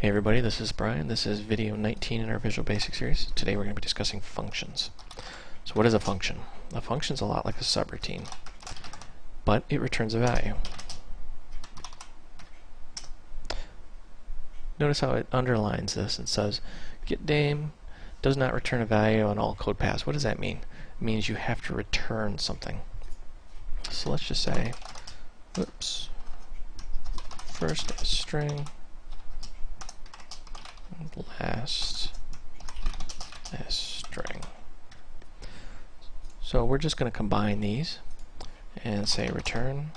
Hey everybody, this is Brian. This is video 19 in our Visual Basic series. Today we're going to be discussing functions. So what is a function? A function is a lot like a subroutine, but it returns a value. Notice how it underlines this and says getName does not return a value on all code paths. What does that mean? It means you have to return something. So let's just say, oops, first as string, last as string. So we're just going to combine these and say return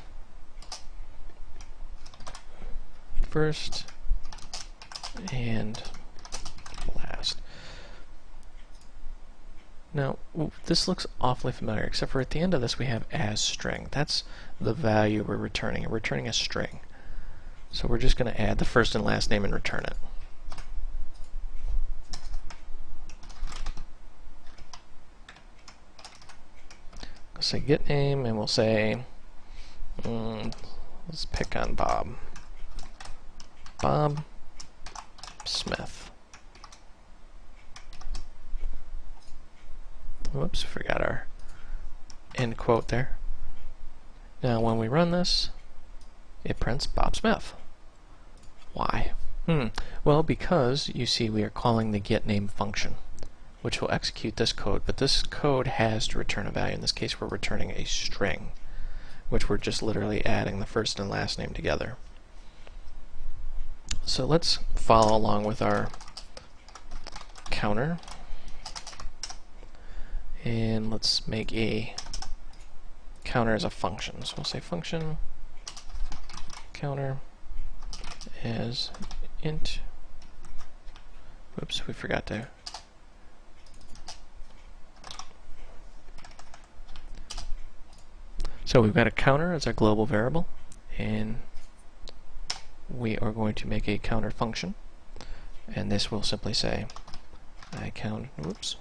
first and last. Now this looks awfully familiar, except for at the end of this we have as string. That's the value we're returning. We're returning a string. So we're just going to add the first and last name and return it. Say getName, and we'll say, let's pick on Bob. Bob Smith. Whoops, forgot our end quote there. Now when we run this, it prints Bob Smith. Why? Well, because you see we are calling the getName function, which will execute this code, but this code has to return a value. In this case, we're returning a string, which we're just literally adding the first and last name together. So let's follow along with our counter, and let's make a counter as a function. So we'll say function counter as int. Whoops, we forgot to. So we've got a counter as our global variable, and we are going to make a counter function, and this will simply say I count, whoops,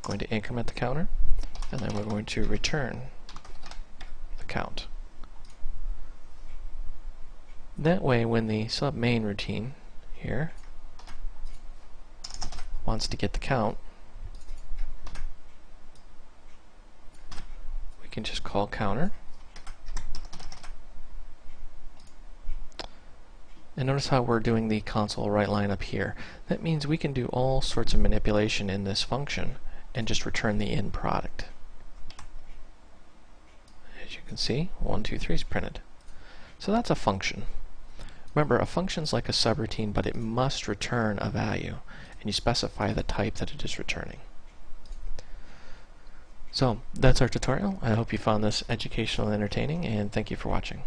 going to increment the counter, and then we're going to return the count. That way when the sub main routine here wants to get the count, can just call counter, and notice how we're doing the console write line up here. That means we can do all sorts of manipulation in this function and just return the end product. As you can see, 1, 2, 3 is printed. So that's a function. Remember, a function is like a subroutine, but it must return a value, and you specify the type that it is returning. So that's our tutorial. I hope you found this educational and entertaining, and thank you for watching.